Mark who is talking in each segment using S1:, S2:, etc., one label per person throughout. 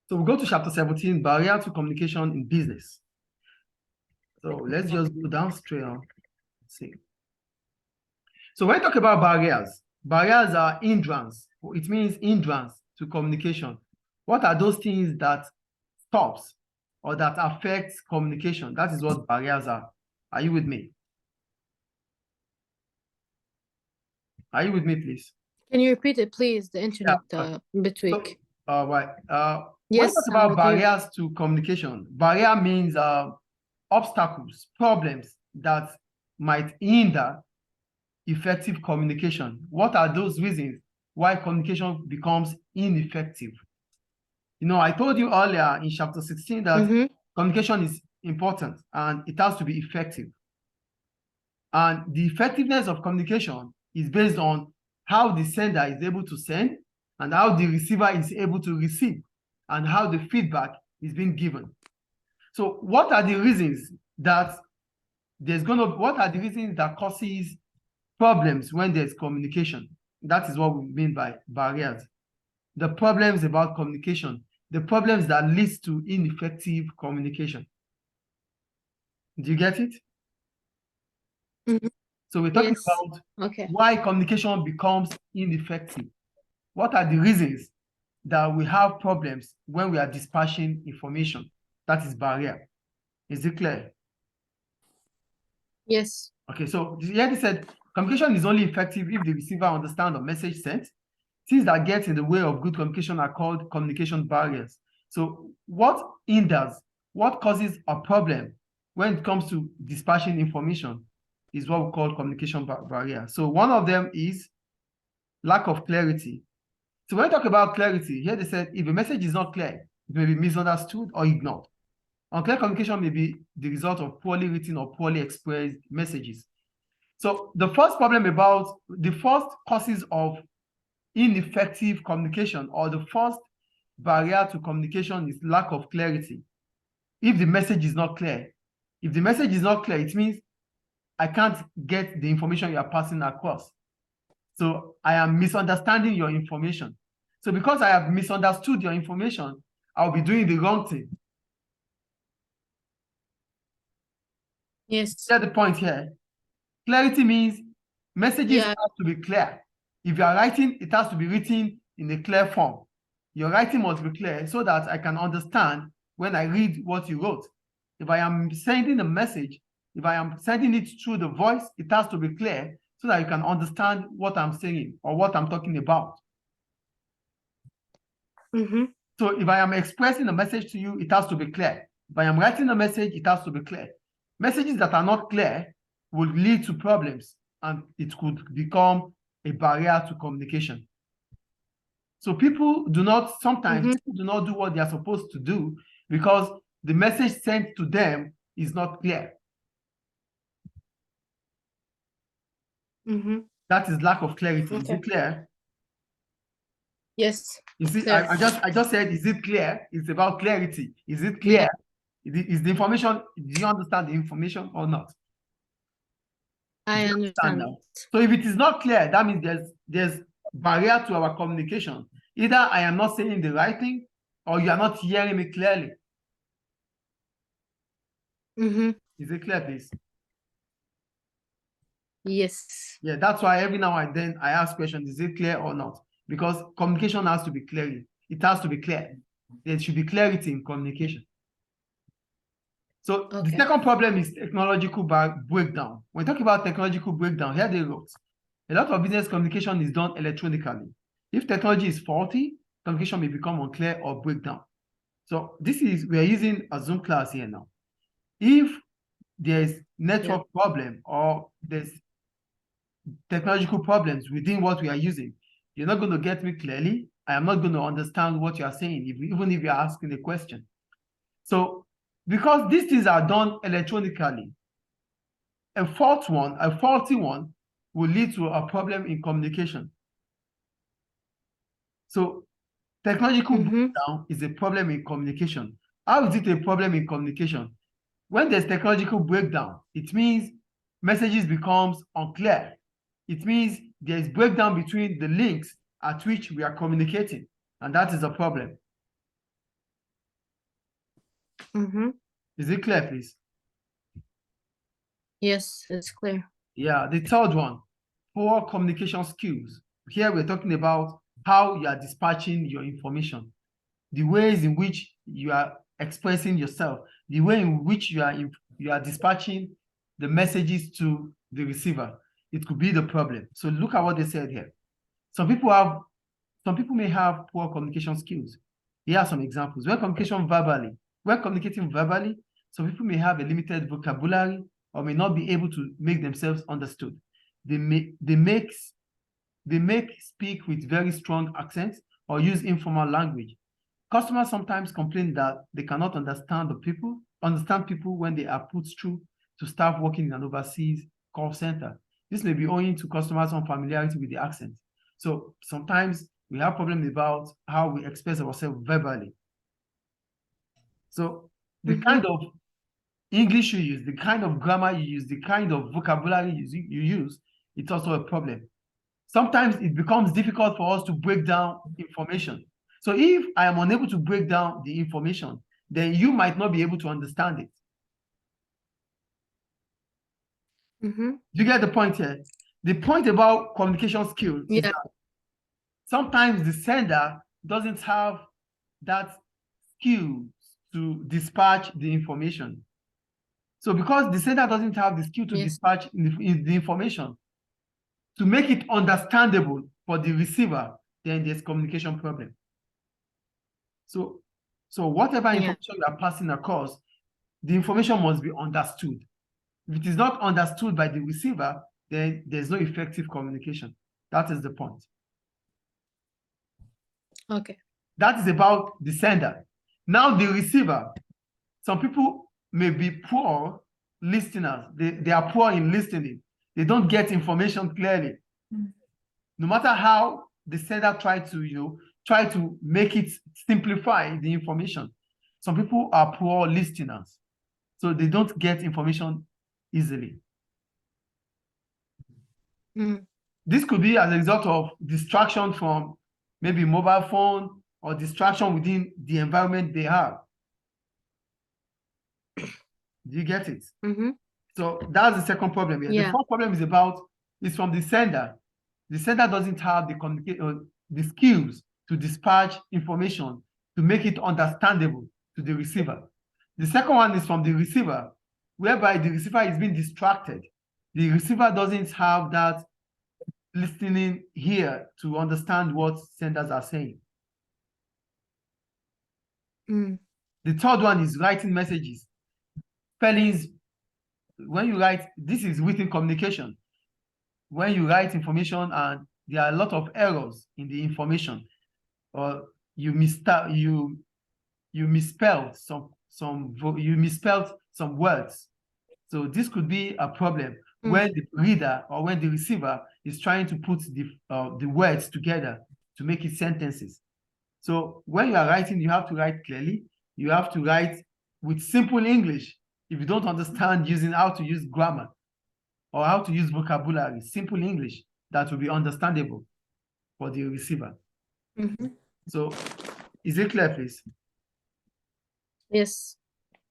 S1: So we go to chapter 17, barrier to communication in business. So let's just go down straight on. Let's see. So when we talk about barriers, barriers are hindrance. It means hindrance to communication. What are those things that stops or that affects communication? That is what barriers are. Are you with me? Are you with me, please?
S2: Can you repeat it, please? The internet bit weak.
S1: All right.
S2: Yes,
S1: when we talk about barriers to communication, barrier means obstacles, problems that might hinder effective communication. What are those reasons why communication becomes ineffective? You know, I told you earlier in chapter 16 that communication is important and it has to be effective. And the effectiveness of communication is based on how the sender is able to send and how the receiver is able to receive and how the feedback is being given. So what are the reasons that what are the reasons that causes problems when there's communication? That is what we mean by barriers. The problems about communication, the problems that leads to ineffective communication. Do you get it? So we're talking about why communication becomes ineffective. What are the reasons that we have problems when we are dispatching information? That is barrier. Is it clear?
S2: Yes.
S1: Okay, so here they said communication is only effective if the receiver understands the message sent. Things that get in the way of good communication are called communication barriers. So what hinders, what causes a problem when it comes to dispatching information is what we call communication barrier. So one of them is lack of clarity. So when we talk about clarity, here they said if a message is not clear, it may be misunderstood or ignored. Unclear communication may be the result of poorly written or poorly expressed messages. So the first causes of ineffective communication, or the first barrier to communication, is lack of clarity. If the message is not clear, it means I can't get the information you are passing across. So I am misunderstanding your information. So because I have misunderstood your information, I'll be doing the wrong thing.
S2: Yes.
S1: That's the point here. Clarity means messages have to be clear. If you are writing, it has to be written in a clear form. Your writing must be clear so that I can understand when I read what you wrote. If I am sending a message, if I am sending it through the voice, it has to be clear so that you can understand what I'm saying or what I'm talking about. So if I am expressing a message to you, it has to be clear. If I am writing a message, it has to be clear. Messages that are not clear will lead to problems and it could become a barrier to communication. So sometimes people do not do what they are supposed to do because the message sent to them is not clear. That is lack of clarity. Is it clear?
S2: Yes.
S1: You see, I just said, is it clear? It's about clarity. Is it clear? Is the information, do you understand the information or not?
S2: I understand now.
S1: So if it is not clear, that means there's barrier to our communication. Either I am not saying the right thing or you are not hearing me clearly. Is it clear, please?
S2: Yes.
S1: Yeah, that's why every now and then I ask questions, is it clear or not? Because communication has to be clear. It has to be clear. There should be clarity in communication. So the second problem is technological breakdown. When we talk about technological breakdown, here they wrote, a lot of business communication is done electronically. If technology is faulty, communication may become unclear or break down. So we are using a Zoom class here now. If there's network problem or there's technological problems within what we are using, you're not going to get me clearly. I am not going to understand what you are saying, even if you're asking a question. So because these things are done electronically, a faulty one will lead to a problem in communication. So technological breakdown is a problem in communication. How is it a problem in communication? When there's technological breakdown, it means messages becomes unclear. It means there's breakdown between the links at which we are communicating, and that is a problem.
S2: Mm-hmm.
S1: Is it clear, please?
S2: Yes, it's clear.
S1: Yeah, the third one, poor communication skills. Here we're talking about how you are dispatching your information, the ways in which you are expressing yourself, the way in which you are dispatching the messages to the receiver. It could be the problem. So look at what they said here. Some people may have poor communication skills. Here are some examples. When communicating verbally, some people may have a limited vocabulary or may not be able to make themselves understood. They may speak with very strong accents or use informal language. Customers sometimes complain that they cannot understand people when they are put through to staff working in an overseas call center. This may be owing to customers' unfamiliarity with the accent. So sometimes we have problems about how we express ourselves verbally. So the kind of English you use, the kind of grammar you use, the kind of vocabulary you use, it's also a problem. Sometimes it becomes difficult for us to break down information. So if I am unable to break down the information, then you might not be able to understand it. Do you get the point here? The point about communication skills is that sometimes the sender doesn't have that skill to dispatch the information. So because the sender doesn't have the skill to dispatch the information, to make it understandable for the receiver, then there's communication problem. So whatever information you are passing across, the information must be understood. If it is not understood by the receiver, then there's no effective communication. That is the point.
S2: Okay.
S1: That is about the sender. Now the receiver, some people may be poor listeners. They are poor in listening. They don't get information clearly. No matter how the sender try to make it simplify the information. Some people are poor listeners, so they don't get information easily. This could be as a result of distraction from maybe mobile phone or distraction within the environment they have. Do you get it? So that's the second problem here. The fourth problem is from the sender. The sender doesn't have the skills to dispatch information to make it understandable to the receiver. The second one is from the receiver, whereby the receiver is being distracted. The receiver doesn't have that listening here to understand what senders are saying. The third one is writing messages. Spellings, when you write, this is written communication. When you write information and there are a lot of errors in the information, or you misspelled some words. So this could be a problem when the reader or when the receiver is trying to put the words together to make it sentences. So when you are writing, you have to write clearly. You have to write with simple English. If you don't understand how to use grammar or how to use vocabulary, simple English that will be understandable for the receiver. So is it clear, please?
S2: Yes.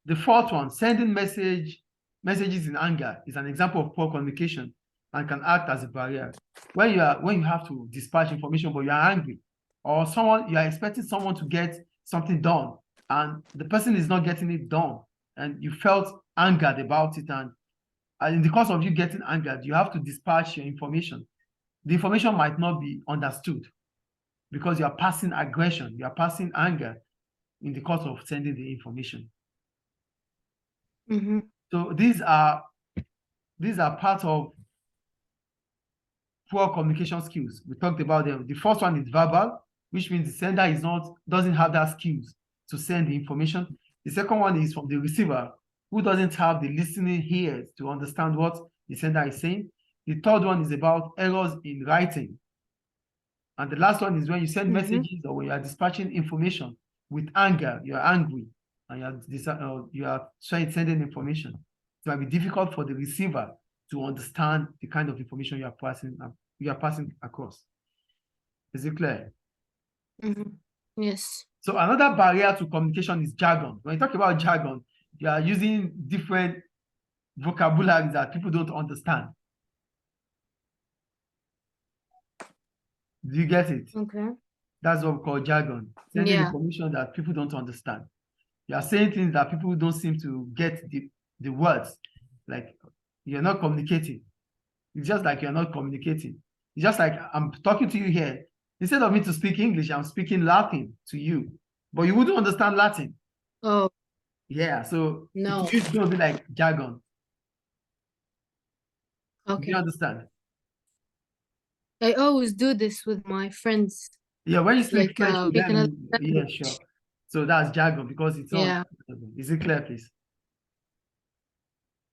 S1: The fourth one, sending messages in anger, is an example of poor communication and can act as a barrier. When you have to dispatch information but you are angry, or you are expecting someone to get something done and the person is not getting it done, and you felt angered about it, and in the course of you getting angered, you have to dispatch your information. The information might not be understood because you are passing aggression, you are passing anger in the course of sending the information. So these are part of poor communication skills. We talked about them. The first one is verbal, which means the sender doesn't have that skills to send the information. The second one is from the receiver, who doesn't have the listening ears to understand what the sender is saying. The third one is about errors in writing. And the last one is when you send messages or when you are dispatching information with anger, you are angry, and you are sending information. It might be difficult for the receiver to understand the kind of information you are passing across. Is it clear?
S2: Yes.
S1: So another barrier to communication is jargon. When you talk about jargon, you are using different vocabularies that people don't understand. Do you get it?
S2: Okay.
S1: That's what we call jargon. Sending information that people don't understand. You are saying things that people don't seem to get the words. Like you're not communicating. It's just like you're not communicating. It's just like I'm talking to you here. Instead of me to speak English, I'm speaking Latin to you. But you wouldn't understand Latin.
S2: Oh.
S1: Yeah, so
S2: no.
S1: it's going to be like jargon.
S2: Okay.
S1: Do you understand?
S2: I always do this with my friends.
S1: Yeah, when you speak French with them, yeah,
S2: language.
S1: sure. So that's jargon because it's on. Is it clear, please?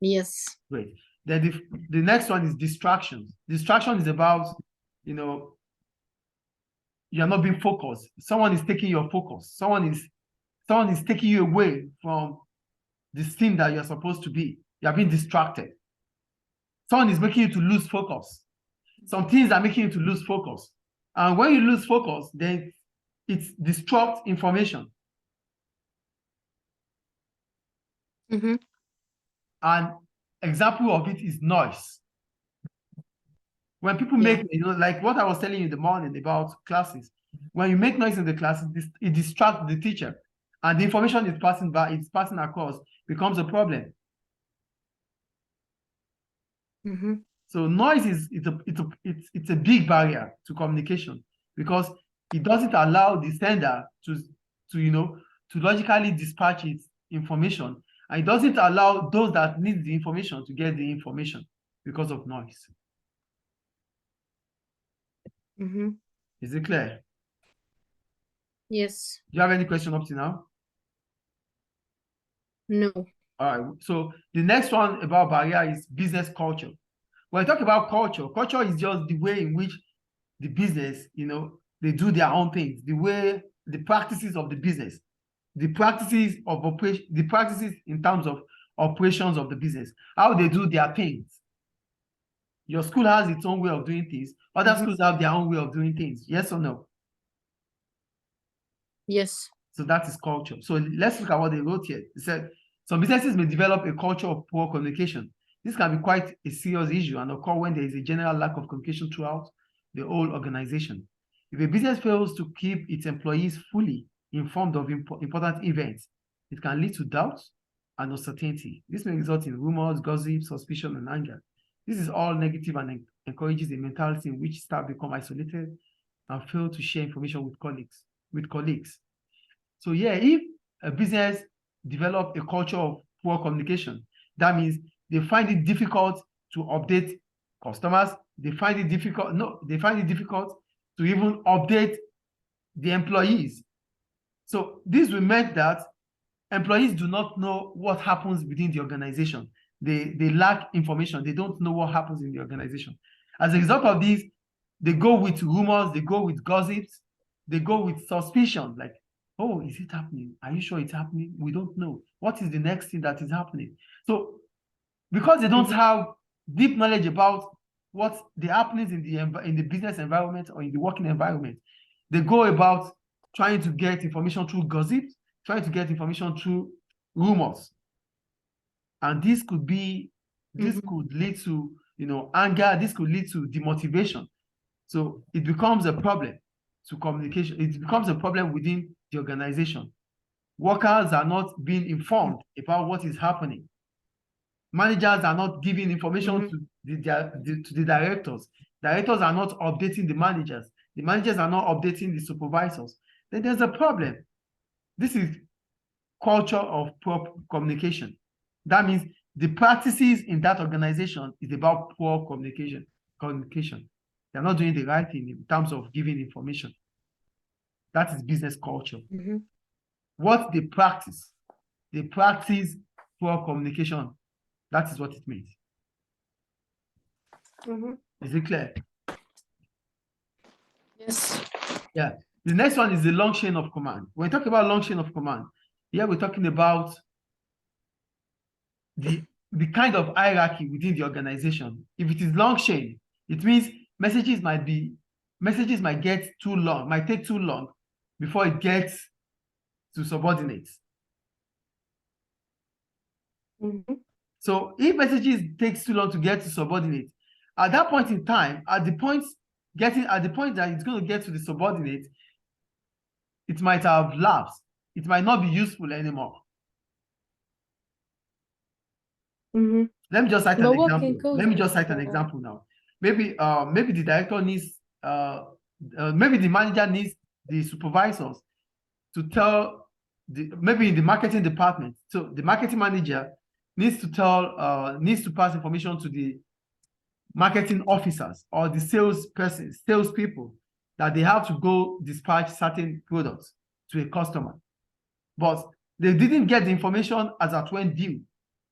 S2: Yes.
S1: Great. Then the next one is distractions. Distraction is about, you're not being focused. Someone is taking your focus. Someone is taking you away from this thing that you're supposed to be. You're being distracted. Someone is making you to lose focus. Some things are making you to lose focus. And when you lose focus, then it disrupts information.
S2: Mm-hmm.
S1: An example of it is noise. When people make, like what I was telling you in the morning about classes, when you make noise in the classes, it distracts the teacher, and the information is passing across, becomes a problem.
S2: Mm-hmm.
S1: So noise it's a big barrier to communication because it doesn't allow the sender to logically dispatch its information, and it doesn't allow those that need the information to get the information because of noise.
S2: Mm-hmm.
S1: Is it clear?
S2: Yes.
S1: Do you have any question up to now?
S2: No.
S1: All right. So the next one about barrier is business culture. When I talk about culture, culture is just the way in which the business, they do their own things, the practices of the business, the practices of operation, the practices in terms of operations of the business, how they do their things. Your school has its own way of doing things. Other schools have their own way of doing things. Yes or no?
S2: Yes.
S1: So that is culture. So let's look at what they wrote here. They said, some businesses may develop a culture of poor communication. This can be quite a serious issue and occur when there is a general lack of communication throughout the whole organization. If a business fails to keep its employees fully informed of important events, it can lead to doubt and uncertainty. This may result in rumors, gossip, suspicion, and anger. This is all negative and encourages a mentality in which staff become isolated and fail to share information with colleagues. So yeah, if a business develop a culture of poor communication, that means they find it difficult to update customers. They find it difficult to even update the employees. So this will make that employees do not know what happens within the organization. They lack information. They don't know what happens in the organization. As a result of this, they go with rumors, they go with gossips, they go with suspicion, like, oh, is it happening? Are you sure it's happening? We don't know. What is the next thing that is happening? So because they don't have deep knowledge about what the happenings in the business environment or in the working environment, they go about trying to get information through gossip, trying to get information through rumors. And this could lead to, anger. This could lead to demotivation. So it becomes a problem to communication. It becomes a problem within the organization. Workers are not being informed about what is happening. Managers are not giving information to the directors. Directors are not updating the managers. The managers are not updating the supervisors. Then there's a problem. This is culture of poor communication. That means the practices in that organization is about poor communication. They're not doing the right thing in terms of giving information. That is business culture. What they practice poor communication. That is what it means. Is it clear?
S2: Yes.
S1: Yeah. The next one is the long chain of command. When we talk about long chain of command, here we're talking about the kind of hierarchy within the organization. If it is long chain, it means messages might get too long, might take too long before it gets to subordinates.
S2: Mm-hmm.
S1: So if messages takes too long to get to subordinates, at that point in time, at the point that it's going to get to the subordinate, it might have lapsed. It might not be useful anymore.
S2: Mm-hmm.
S1: Let me just cite an
S2: But what can
S1: example.
S2: cause
S1: Let me just
S2: this?
S1: cite an example now. Maybe the director needs maybe the manager needs the supervisors to tell maybe in the marketing department. So the marketing manager needs to pass information to the marketing officers or the salespeople that they have to go dispatch certain products to a customer. But they didn't get the information as at when due.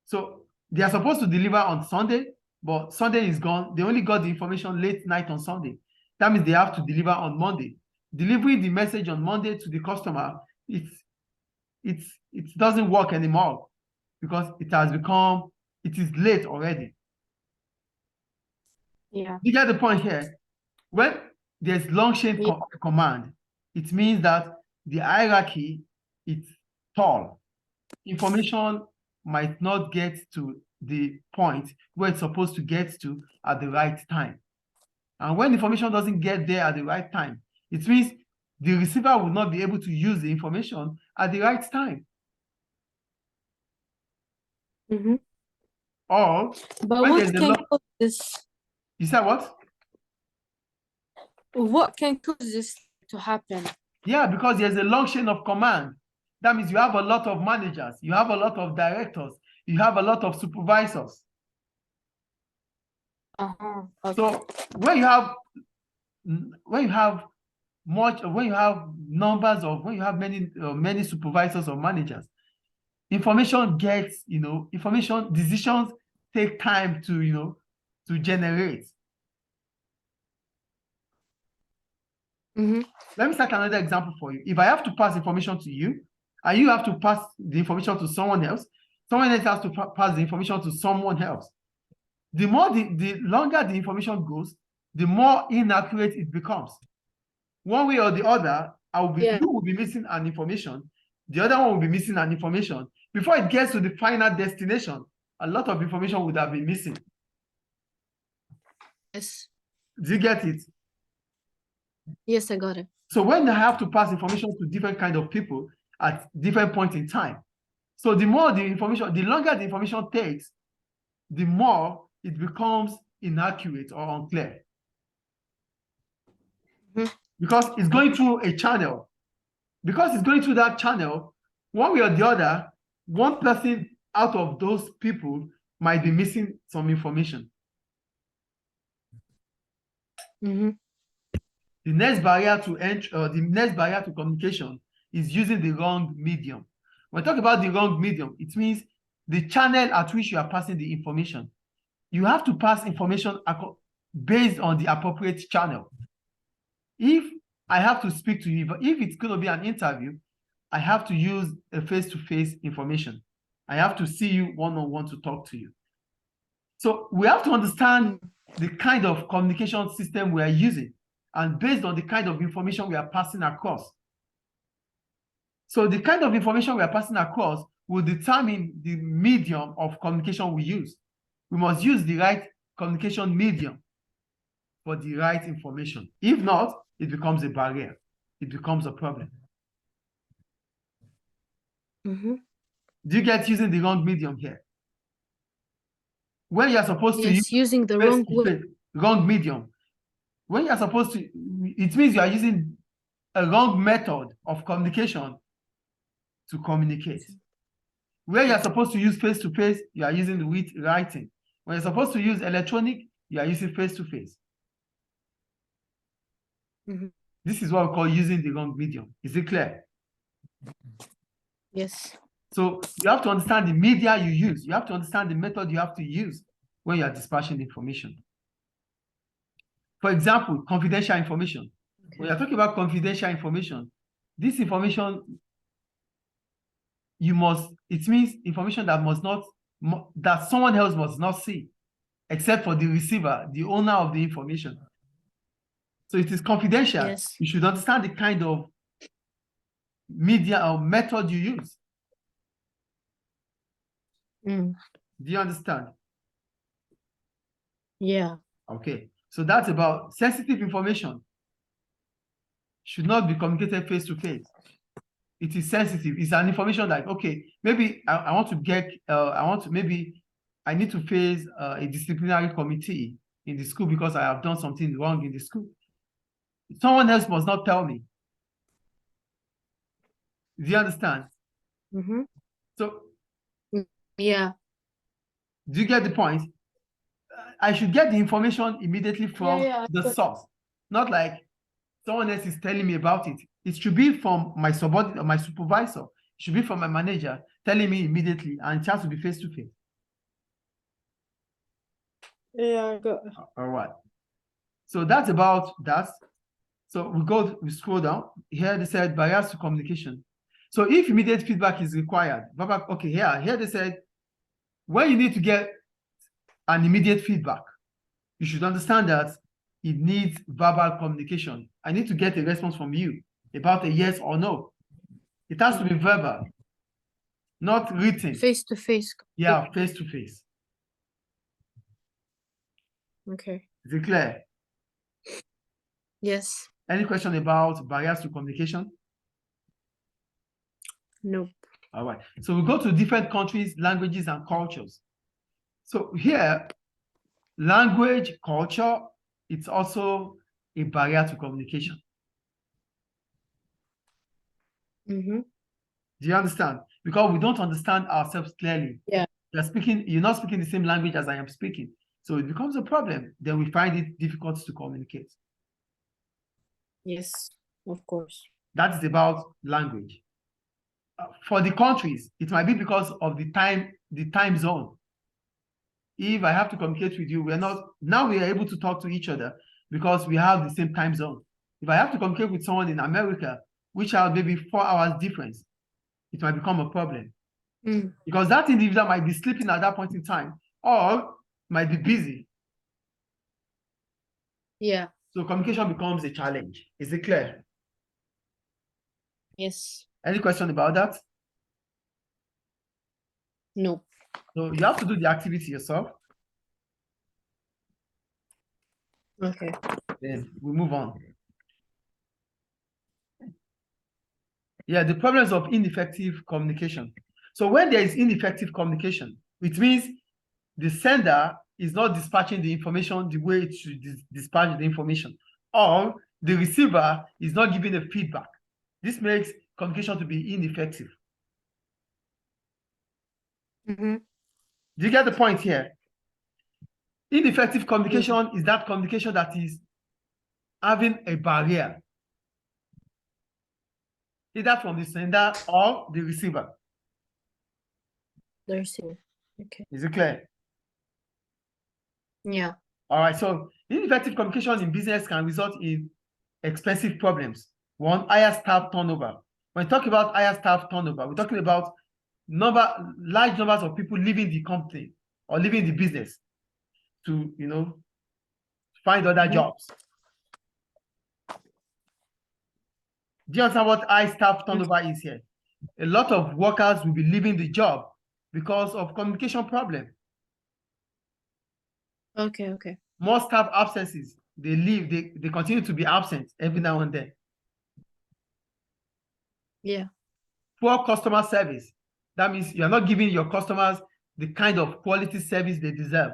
S1: So they are supposed to deliver on Sunday, but Sunday is gone. They only got the information late night on Sunday. That means they have to deliver on Monday. Delivering the message on Monday to the customer, it doesn't work anymore because it is late already.
S2: Yeah.
S1: You get the point here? When there's long chain command, it means that the hierarchy is tall. Information might not get to the point where it's supposed to get to at the right time. And when information doesn't get there at the right time, it means the receiver will not be able to use the information at the right time.
S2: Mm-hmm.
S1: Or
S2: but what can cause this?
S1: You said what?
S2: What can cause this to happen?
S1: Yeah, because there's a long chain of command. That means you have a lot of managers, you have a lot of directors, you have a lot of supervisors.
S2: Uh-huh. Okay.
S1: So when you have numbers of when you have many supervisors or managers, information decisions take time to generate.
S2: Mm-hmm.
S1: Let me start another example for you. If I have to pass information to you, and you have to pass the information to someone else has to pass the information to someone else. The longer the information goes, the more inaccurate it becomes. One way or the other, you will be missing an information. The other one will be missing an information. Before it gets to the final destination, a lot of information would have been missing.
S2: Yes.
S1: Do you get it?
S2: Yes, I got it.
S1: So when I have to pass information to different kind of people at different points in time, so the longer the information takes, the more it becomes inaccurate or unclear.
S2: Mm-hmm.
S1: Because it's going through a channel. Because it's going through that channel, one way or the other, one person out of those people might be missing some information.
S2: Mm-hmm.
S1: The next barrier to communication is using the wrong medium. When we talk about the wrong medium, it means the channel at which you are passing the information. You have to pass information based on the appropriate channel. If I have to speak to you, if it's going to be an interview, I have to use a face-to-face information. I have to see you one-on-one to talk to you. So we have to understand the kind of communication system we are using, and based on the kind of information we are passing across. So the kind of information we are passing across will determine the medium of communication we use. We must use the right communication medium for the right information. If not, it becomes a barrier. It becomes a problem.
S2: Mm-hmm.
S1: Do you get using the wrong medium here? When you're supposed to use
S2: using the
S1: wrong medium, when you're supposed to, it means you are using a wrong method of communication to communicate. Where you're supposed to use face-to-face, you are using with writing. When you're supposed to use electronic, you are using face-to-face.
S2: Mm-hmm.
S1: This is what we call using the wrong medium. Is it clear?
S2: Yes.
S1: So you have to understand the media you use. You have to understand the method you have to use when you are dispatching information. For example, confidential information. Okay. When you're talking about confidential information, this information, it means information that someone else must not see, except for the receiver, the owner of the information. So it is confidential.
S2: Yes.
S1: You should understand the kind of media or method you use.
S2: Mm.
S1: Do you understand?
S2: Yeah.
S1: Okay, so that's about sensitive information should not be communicated face to face. It is sensitive. It's an information like, okay, maybe I want to get, maybe I need to face a disciplinary committee in the school because I have done something wrong in the school. Someone else must not tell me. Do you understand?
S2: Mm-hmm.
S1: So,
S2: Yeah.
S1: do you get the point? I should get the information immediately from the source, not like someone else is telling me about it. It should be from my subordinate or my supervisor. It should be from my manager telling me immediately, and it has to be face to face.
S2: Yeah, I got it.
S1: All right. So that's about that. So we scroll down. Here they said barriers to communication. So if immediate feedback is required, okay, here they said when you need to get an immediate feedback, you should understand that it needs verbal communication. I need to get a response from you about a yes or no. It has to be verbal, not written.
S2: Face to face.
S1: Yeah, face to face.
S2: Okay.
S1: Is it clear?
S2: Yes.
S1: Any question about barriers to communication?
S2: Nope.
S1: All right. So we go to different countries, languages, and cultures. So here, language, culture, it's also a barrier to communication.
S2: Mm-hmm.
S1: Do you understand? Because we don't understand ourselves clearly.
S2: Yeah.
S1: You're not speaking the same language as I am speaking. So it becomes a problem. Then we find it difficult to communicate.
S2: Yes, of course.
S1: That is about language. For the countries, it might be because of the time zone. If I have to communicate with you, we are able to talk to each other because we have the same time zone. If I have to communicate with someone in America, which has maybe 4 hours difference, it might become a problem. Because that individual might be sleeping at that point in time or might be busy.
S2: Yeah.
S1: So communication becomes a challenge. Is it clear?
S2: Yes.
S1: Any question about that?
S2: No.
S1: So you have to do the activity yourself.
S2: Okay.
S1: Then we move on. Yeah, the problems of ineffective communication. So when there is ineffective communication, it means the sender is not dispatching the information the way it should dispatch the information, or the receiver is not giving a feedback. This makes communication to be ineffective.
S2: Mm-hmm.
S1: Do you get the point here? Ineffective communication is that communication that is having a barrier, either from the sender or the receiver.
S2: The receiver. Okay.
S1: Is it clear?
S2: Yeah.
S1: All right. So ineffective communication in business can result in expensive problems. One, higher staff turnover. When we talk about higher staff turnover, we're talking about large numbers of people leaving the company or leaving the business to, find other jobs. Do you understand what high staff turnover is here? A lot of workers will be leaving the job because of communication problem.
S2: Okay. Okay.
S1: More staff absences. They leave. They continue to be absent every now and then.
S2: Yeah.
S1: Poor customer service. That means you're not giving your customers the kind of quality service they deserve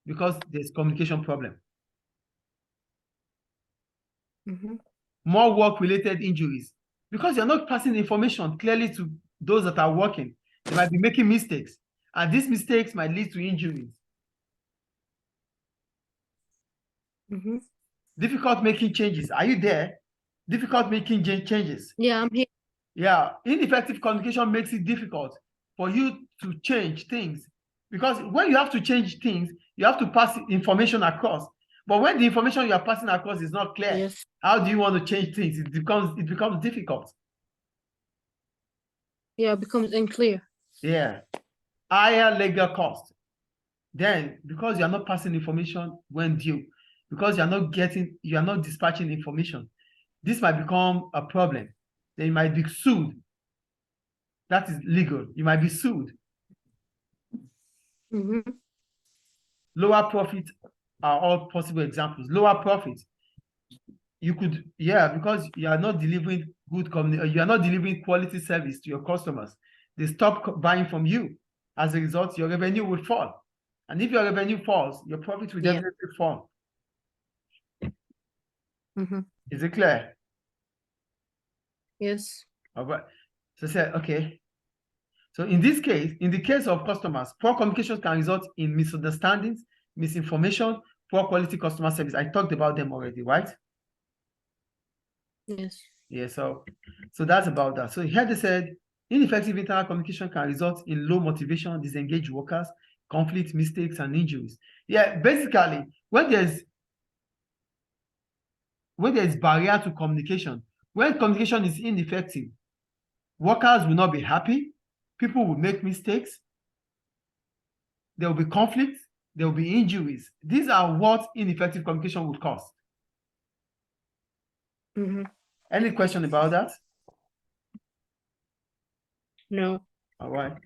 S1: because there's communication problem.
S2: Mm-hmm.
S1: More work-related injuries because you're not passing information clearly to those that are working. They might be making mistakes, and these mistakes might lead to injuries.
S2: Mm-hmm.
S1: Difficult making changes. Are you there? Difficult making changes.
S2: Yeah, I'm here.
S1: Yeah, ineffective communication makes it difficult for you to change things because when you have to change things, you have to pass information across. But when the information you are passing across is not clear,
S2: Yes.
S1: how do you want to change things? It becomes difficult.
S2: Yeah, it becomes unclear.
S1: Yeah, higher legal cost. Then, because you are not passing information when due, because you are not dispatching information, this might become a problem. then you might be sued. That is legal. You might be sued. Lower profit are all possible examples. Lower profit, you could, because you are not delivering you are not delivering quality service to your customers. They stop buying from you. As a result, your revenue will fall. And if your revenue falls, your profit will definitely fall. Is it clear?
S2: Yes.
S1: All right. So say, okay. So in this case, in the case of customers, poor communication can result in misunderstandings, misinformation, poor quality customer service. I talked about them already, right?
S2: Yes.
S1: Yeah, so that's about that. So here they said, ineffective internal communication can result in low motivation, disengaged workers, conflict, mistakes, and injuries. Yeah, basically, when there's barrier to communication, when communication is ineffective, workers will not be happy, people will make mistakes, there will be conflict, there will be injuries. These are what ineffective communication would cause. Any question about that?
S2: No.
S1: All right.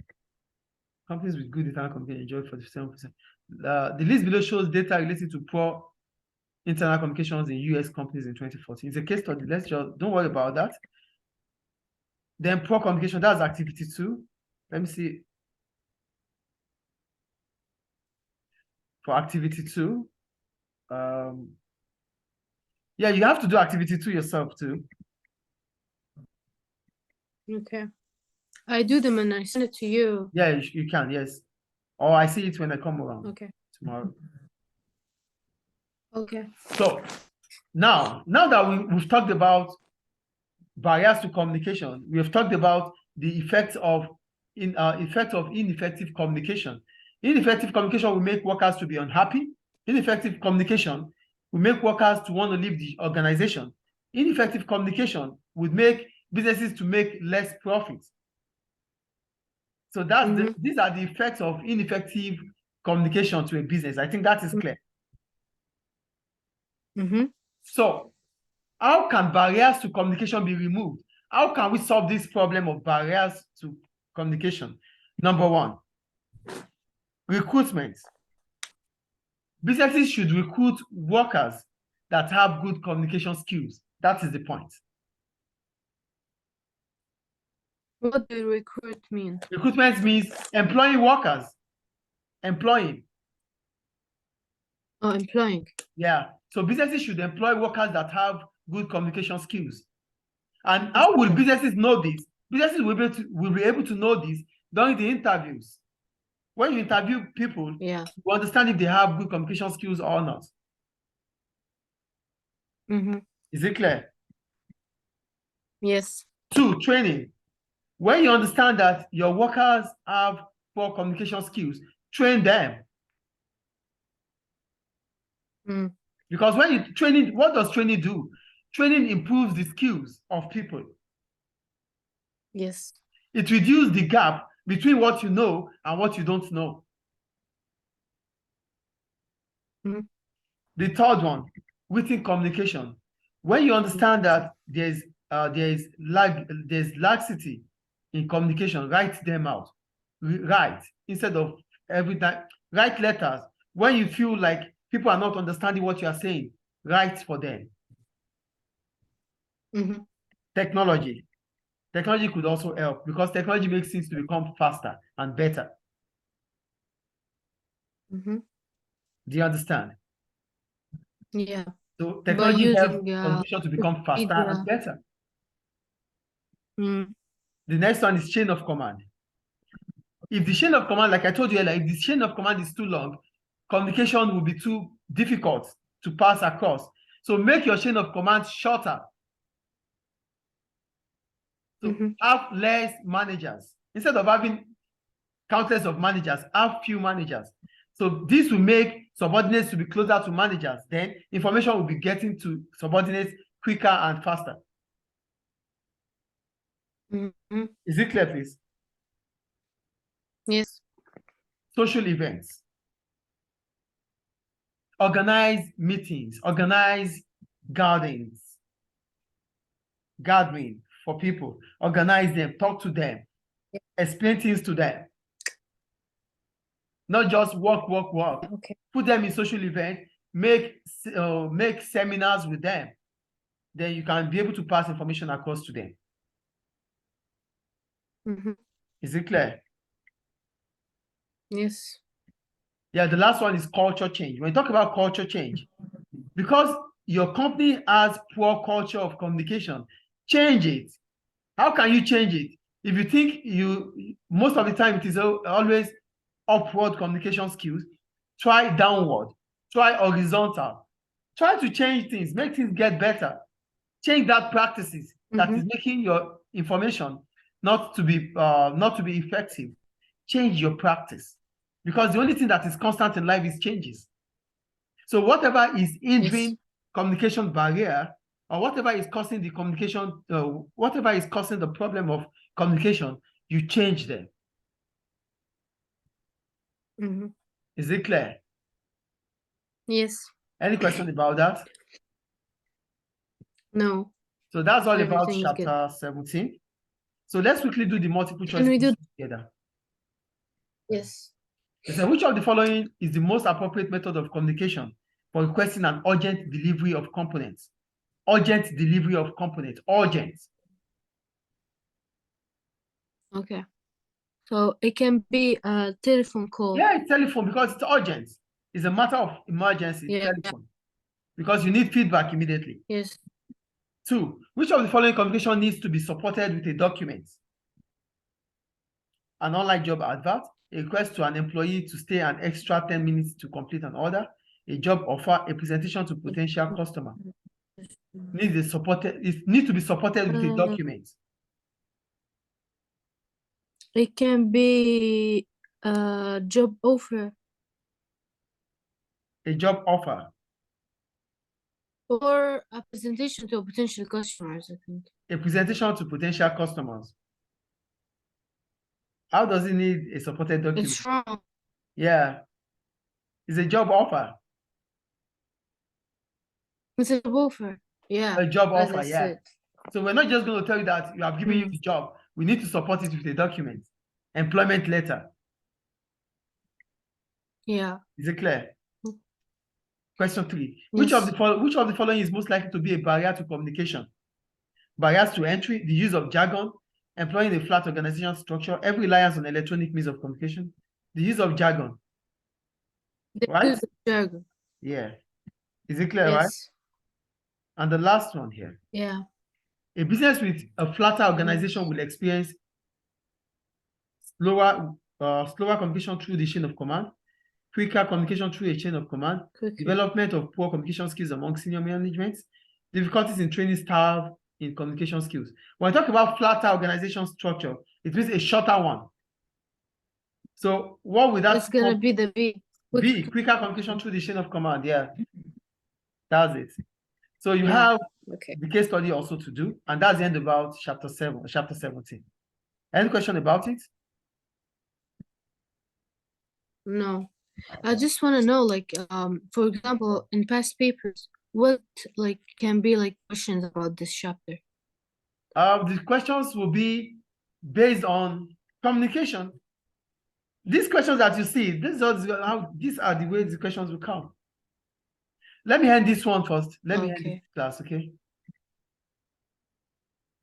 S1: Companies with good internal communication enjoy 47%. The list below shows data related to poor internal communications in US companies in 2014. It's a case study. Let's just, don't worry about that. Then poor communication, that's activity 2. Let me see. For activity 2, yeah, you have to do activity 2 yourself too.
S2: Okay. I do them and I send it to you.
S1: Yeah, you can, yes. Or I see it when I come around tomorrow.
S2: Okay.
S1: So now that we've talked about barriers to communication, we have talked about the effect of ineffective communication. Ineffective communication will make workers to be unhappy. Ineffective communication will make workers to want to leave the organization. Ineffective communication would make businesses to make less profit. So that's these are the effects of ineffective communication to a business. I think that is clear. So how can barriers to communication be removed? How can we solve this problem of barriers to communication? Number 1, recruitment. Businesses should recruit workers that have good communication skills. That is the point.
S2: What do recruit mean?
S1: Recruitment means employing workers. Employing.
S2: Oh, employing.
S1: Yeah. So businesses should employ workers that have good communication skills. And how will businesses know this? Businesses will be able to know this during the interviews. When you interview people, you understand if they have good communication skills or not. Is it clear?
S2: Yes.
S1: 2, training. When you understand that your workers have poor communication skills, train them. Because when you training, what does training do? Training improves the skills of people.
S2: Yes.
S1: It reduces the gap between what you know and what you don't know. The 3rd one, written communication. When you understand that there's laxity in communication, write them out. Write instead of every time. Write letters. When you feel like people are not understanding what you are saying, write for them. Technology. Technology could also help because technology makes things to become faster and better. Do you understand?
S2: Yeah.
S1: So technology helps communication to become faster and better. The next one is chain of command. If the chain of command, like I told you earlier, if the chain of command is too long, communication will be too difficult to pass across. So make your chain of command shorter. So have less managers. Instead of having countless of managers, have few managers. So this will make subordinates to be closer to managers. Then information will be getting to subordinates quicker and faster. Is it clear, please?
S2: Yes.
S1: Social events. Organize meetings, organize gathering for people, organize them, talk to them, explain things to them. Not just work.
S2: Okay.
S1: Put them in social events, make seminars with them. Then you can be able to pass information across to them. Is it clear?
S2: Yes.
S1: Yeah, the last one is culture change. When you talk about culture change, because your company has poor culture of communication, change it. How can you change it? If you think most of the time it is always upward communication skills, try downward, try horizontal. Try to change things, make things get better. Change that practices that is making your information not to be effective. Change your practice, because the only thing that is constant in life is changes. So whatever is hindering communication barrier, or whatever is causing the communication, whatever is causing the problem of communication, you change them. Is it clear?
S2: Yes.
S1: Any question about that?
S2: No.
S1: So that's all about
S2: Everything is good.
S1: chapter 17. So let's quickly do the multiple choice
S2: Can we do
S1: together.
S2: Yes.
S1: They say, which of the following is the most appropriate method of communication for requesting an urgent delivery of components? Urgent delivery of components. Urgent.
S2: Okay. So it can be a telephone call.
S1: Yeah, it's telephone because it's urgent. It's a matter of emergency. Telephone. Because you need feedback immediately.
S2: Yes.
S1: 2, which of the following communication needs to be supported with a document? An online job advert, a request to an employee to stay an extra 10 minutes to complete an order, a job offer, a presentation to potential customer. It needs to be supported with a document.
S2: It can be a job offer.
S1: A job offer.
S2: Or a presentation to potential customers, I think.
S1: A presentation to potential customers. How does it need a supported document?
S2: It's wrong.
S1: Yeah. It's a job offer.
S2: It's a job offer. Yeah.
S1: A job
S2: as
S1: offer,
S2: I
S1: yeah.
S2: said.
S1: So we're not just going to tell you that you have given you the job. We need to support it with a document. Employment letter.
S2: Yeah.
S1: Is it clear? Question 3.
S2: Yes.
S1: Which of the following is most likely to be a barrier to communication? Barriers to entry, the use of jargon, employing a flat organizational structure, every reliance on electronic means of communication, the use of jargon.
S2: The
S1: Right?
S2: use of jargon.
S1: Yeah. Is it clear,
S2: Yes.
S1: right? And the last one here.
S2: Yeah.
S1: A business with a flatter organization will experience slower communication through the chain of command, quicker communication through a chain of command, development of poor communication skills among senior management, difficulties in training staff in communication skills. When I talk about flatter organization structure, it means a shorter one. So what would that?
S2: It's gonna be the B.
S1: B, quicker communication through the chain of command. Yeah, that's it. So you have the case study also to do, and that's the end about chapter 17. Any question about it?
S2: No. I just want to know, like, for example, in past papers, what can be questions about this chapter?
S1: The questions will be based on communication. These questions that you see, these are the ways the questions will come. Let me end this one first. Let me end this class, okay?